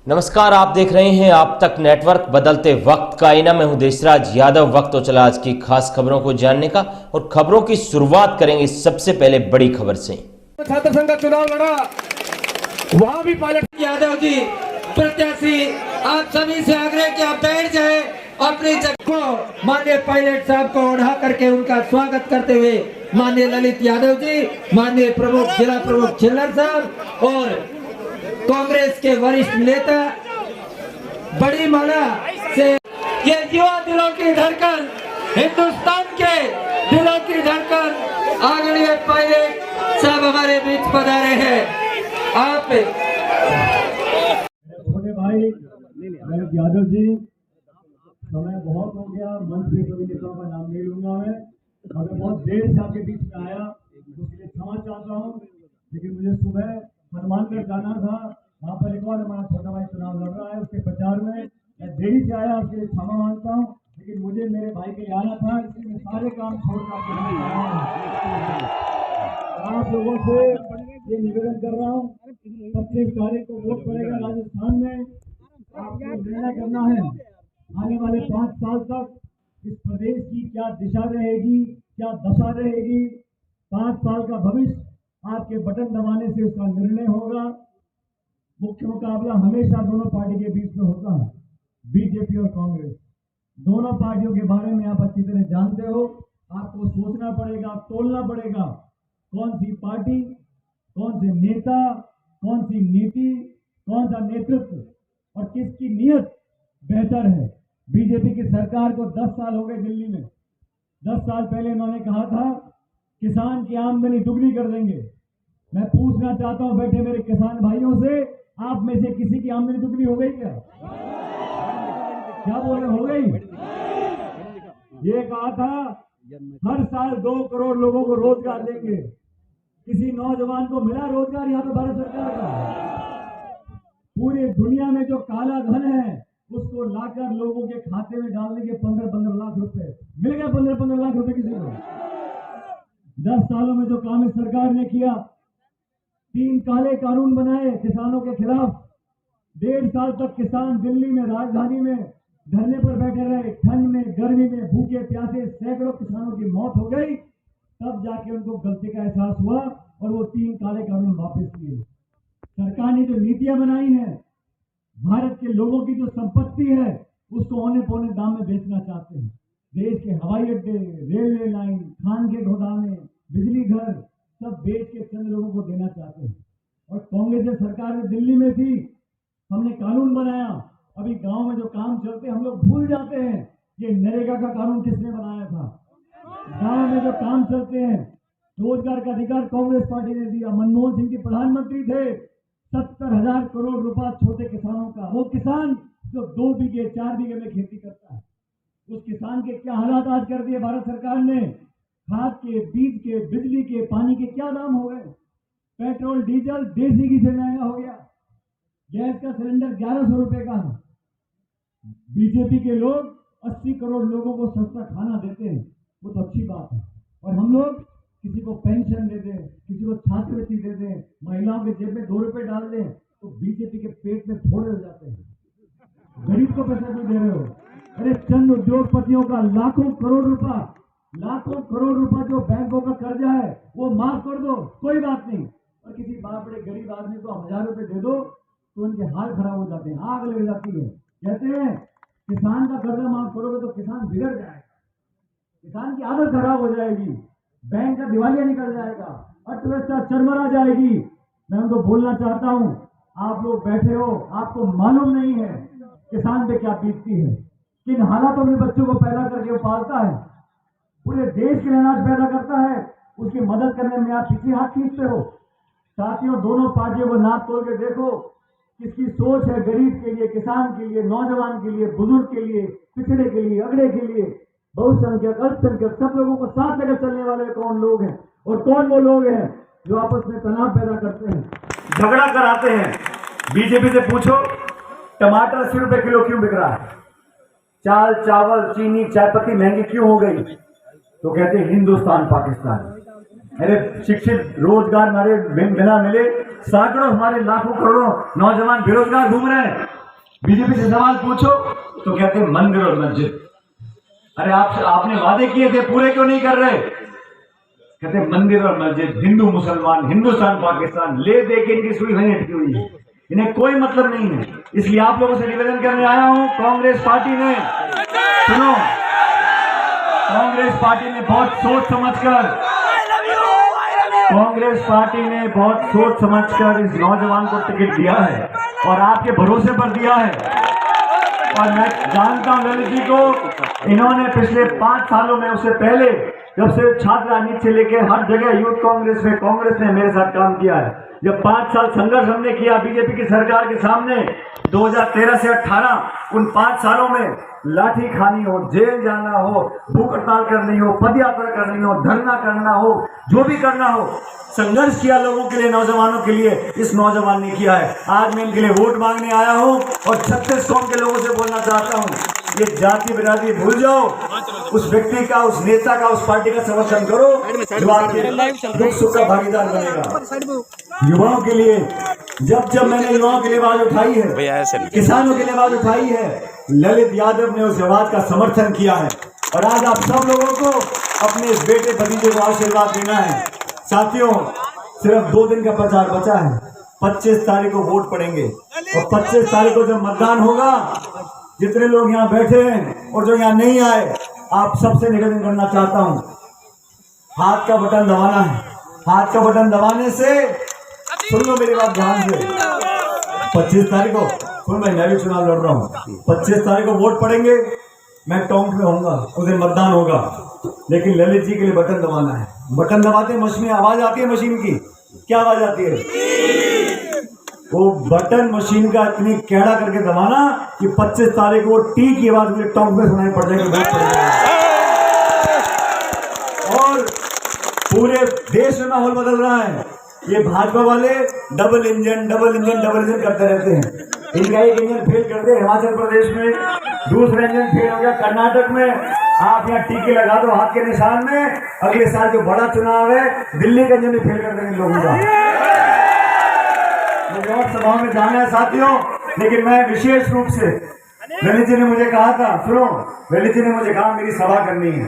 नमस्कार, आप देख रहे हैं आप तक नेटवर्क, बदलते वक्त का आईना। मैं हूं देशराज यादव। वक्त तो चला आज की खास खबरों को जानने का, और खबरों की शुरुआत करेंगे सबसे पहले बड़ी खबर से। छात्र संघ का चुनाव लड़ा, वहां भी पायलट यादव जी प्रत्याशी, आप सभी से आग्रह कि आप बैठ जाए अपनी जगह को। माननीय पायलट साहब को उड़ा करके उनका स्वागत करते हुए माननीय ललित यादव जी, माननीय प्रमुख जिला प्रमुख चिल्लर साहब और कांग्रेस के वरिष्ठ नेता बड़ी माला से ये युवा दिलों की धड़कन, हिंदुस्तान के दिलों की धड़कन आदरणीय पायलट साहब हमारे बीच पधारे हैं। आप छोटे भाई ललित यादव जी, समय बहुत हो गया, मंच पे सभी नेताओं का नाम नहीं लूंगा मैं, मगर बहुत देर से आपके बीच में आया, उसके लिए क्षमा चाहता हूँ। लेकिन मुझे सुबह हनुमानगढ़ जाना था, वहाँ पर एक और हमारा छोटा भाई चुनाव लड़ रहा है, उसके प्रचार में मैं देरी से आया, उसके लिए क्षमा मांगता हूँ। लेकिन मुझे मेरे भाई के लिए आना था, इसलिए मैं सारे काम छोड़कर आपके लिए आया हूँ। आप लोगों से ये निवेदन कर रहा हूँ, 25 तारीख को वोट पड़ेगा राजस्थान में। आपको निर्णय करना है आने वाले 5 साल तक इस प्रदेश की क्या दिशा रहेगी, क्या दशा रहेगी। 5 साल का भविष्य आपके बटन दबाने से उसका निर्णय होगा। मुख्य मुकाबला हमेशा दोनों पार्टी के बीच में होता है, बीजेपी और कांग्रेस। दोनों पार्टियों के बारे में आप अच्छी तरह जानते हो। आपको सोचना पड़ेगा, तोलना पड़ेगा, कौन सी पार्टी, कौन से नेता, कौन सी नीति, कौन सा नेतृत्व और किसकी नीयत बेहतर है। बीजेपी की सरकार को 10 साल हो गए दिल्ली में। 10 साल पहले इन्होंने कहा था किसान की आमदनी दुगनी कर देंगे। मैं पूछना चाहता हूं बैठे मेरे किसान भाइयों से, आप में से किसी की आमदनी दुगनी हो गई क्या? क्या बोल रहे, हो गई? ये कहा था हर साल 2 करोड़ लोगों को रोजगार देंगे। किसी नौजवान को मिला रोजगार यहाँ पे भारत सरकार का? पूरी दुनिया में जो काला धन है उसको लाकर लोगों के खाते में डालने के 15-15 लाख रुपए मिल गए। 15-15 लाख रुपए किसी को? 10 सालों में जो काम इस सरकार ने किया, 3 काले कानून बनाए किसानों के खिलाफ। 1.5 साल तक किसान दिल्ली में, राजधानी में धरने पर बैठे रहे, ठंड में, गर्मी में, भूखे प्यासे सैकड़ों किसानों की मौत हो गई। तब जाके उनको गलती का एहसास हुआ और वो 3 काले कानून वापस किए। सरकार ने जो नीतियां बनाई हैं, भारत के लोगों की जो संपत्ति है उसको औने पौने दाम में बेचना चाहते हैं। देश के हवाई अड्डे, रेलवे लाइन, खान के गोदामें, बिजली घर सब बेच के चंद लोगों को देना चाहते हैं। और कांग्रेस की सरकार में दिल्ली में थी, हमने कानून बनाया। अभी गांव में जो काम चलते हम लोग भूल जाते हैं ये नरेगा का कानून किसने बनाया था। गांव में जो काम चलते हैं, रोजगार का अधिकार कांग्रेस पार्टी ने दिया। मनमोहन सिंह जी प्रधानमंत्री थे, 70,000 करोड़ रुपया छोटे किसानों का। वो किसान जो 2 बीघे 4 बीघे में खेती करता है, उस किसान के क्या हालात आज कर दिए भारत सरकार ने। खाद के, बीज के, बिजली के, पानी के क्या दाम हो गए। पेट्रोल डीजल देसी घी से महंगा हो गया। गैस का सिलेंडर 1100 रुपए का है। बीजेपी के लोग 80 करोड़ लोगों को सस्ता खाना देते हैं, वो तो अच्छी बात है। और हम लोग किसी को पेंशन दे दें, किसी को छात्रवृत्ति दे दें, महिलाओं के जेब में 2 रुपए डाल दें तो बीजेपी के पेट में फोड़े हो जाते हैं। गरीब को पैसा नहीं दे रहे हो। अरे चंद उद्योगपतियों का लाखों करोड़ रुपया जो बैंकों का कर्जा है वो माफ कर दो, कोई बात नहीं। और किसी बड़े गरीब आदमी को 1000 रुपए दे दो तो उनके हाल खराब हो जाते हैं, आग लग जाती है। कहते हैं किसान का कर्जा माफ करोगे तो किसान बिगड़ जाएगा, किसान की आदत खराब हो जाएगी, बैंक का दिवालिया निकल जाएगा, अर्थव्यवस्था चरमरा जाएगी। मैं उनको बोलना चाहता हूं, आप लोग बैठे हो, आपको मालूम नहीं है किसान पे क्या बीतती है, किन हालातों में बच्चों को पैदा करके वो पालता है, पूरे देश के लिए अनाज पैदा करता है। उसकी मदद करने में आप पीछे हाथ खींचते हो। साथियों, दोनों पार्टियों को नाप तोल के देखो किसकी सोच है गरीब के लिए, किसान के लिए, नौजवान के लिए, बुजुर्ग के लिए, पिछड़े के लिए, अगड़े के लिए, बहुसंख्यक, अल्पसंख्यक, सब लोगों को साथ लेकर चलने वाले कौन लोग हैं और कौन वो लोग हैं जो आपस में तनाव पैदा करते हैं, झगड़ा कराते हैं। बीजेपी से पूछो टमाटर 80 रुपए किलो क्यों बिक रहा है, चाल, चावल, चीनी, चायपत्ती महंगी क्यों हो गई, तो कहते हैं हिंदुस्तान पाकिस्तान। अरे शिक्षित रोजगार हमारे बिना मिले सैकड़ों हमारे लाखों करोड़ों नौजवान बेरोजगार घूम रहे हैं। बीजेपी से सवाल पूछो तो कहते हैं मंदिर और मस्जिद। अरे आपने वादे किए थे, पूरे क्यों नहीं कर रहे? कहते हैं मंदिर और मस्जिद, हिंदू मुसलमान, हिंदुस्तान पाकिस्तान, ले दे के इनकी सुई वहीं अटकी हुई है, इन्हें कोई मतलब नहीं है। इसलिए आप लोगों से निवेदन करने आया हूं, कांग्रेस पार्टी ने सुनो, कांग्रेस पार्टी ने बहुत सोच समझकर इस नौजवान को टिकट दिया है और आपके भरोसे पर दिया है। और मैं जानता हूं ललित जी को, इन्होंने पिछले 5 सालों में, उससे पहले जब से छात्र राजनीति से लेकर हर जगह यूथ कांग्रेस में कांग्रेस ने मेरे साथ काम किया है। जब 5 साल संघर्ष हमने किया बीजेपी की सरकार के सामने 2013 से 18, उन 5 सालों में लाठी खानी हो, जेल जाना हो, भूख हड़ताल करनी हो, पदयात्रा करनी हो, धरना करना हो, जो भी करना हो, संघर्ष किया लोगों के लिए, नौजवानों के लिए। इस नौजवान ने किया है। आज मैं इनके लिए वोट मांगने आया हूं और 36 कौम के लोगों से बोलना चाहता हूं, ये जाति बिरादरी भूल जाओ, उस व्यक्ति का, उस नेता का, उस पार्टी का समर्थन करो जो आपके दुख सुख का भागीदार बनेगा। युवाओं के लिए जब मैंने युवाओं के लिए आवाज उठाई है, किसानों के लिए आवाज उठाई है, ललित यादव ने उस आवाज का समर्थन किया है। और आज आप सब लोगों को अपने बेटे भतीजे को आशीर्वाद देना है। साथियों, सिर्फ 2 दिन का प्रचार बचा है। 25 तारीख को वोट पड़ेंगे और 25 तारीख को जब मतदान होगा, जितने लोग यहाँ बैठे हैं और जो यहाँ नहीं आए, आप सबसे निवेदन करना चाहता हूँ, हाथ का बटन दबाना है। हाथ का बटन दबाने से, सुन लो मेरी बात ध्यान से, 25 तारीख को, सुन मैं भी चुनाव लड़ रहा हूँ, 25 तारीख को वोट पड़ेंगे, मैं टोंक में होऊंगा, उस दिन मतदान होगा, लेकिन ललित जी के लिए बटन दबाना है। बटन दबाते मशीन में आवाज आती है, मशीन की क्या आवाज आती है? वो बटन मशीन का इतनी कैड़ा करके दबाना कि 25 तारीख को टी की आवाज मुझे टोंक में सुनाई पड़ जाएगी। और पूरे देश में माहौल बदल रहा है। ये भाजपा वाले डबल इंजन करते रहते हैं। इनका एक इंजन फेल करते हिमाचल प्रदेश में, दूसरा इंजन फेल हो गया कर्नाटक में। आप यहाँ टीके लगा दो हाथ के निशान में, अगले साल जो बड़ा चुनाव है दिल्ली का इंजन भी फेल कर देंगे लोगों का। मुझे और सभाओं में जाना है साथियों, लेकिन मैं विशेष रूप से, ललित जी ने मुझे कहा था, सुनो, ललित जी ने मुझे कहा मेरी सभा करनी है।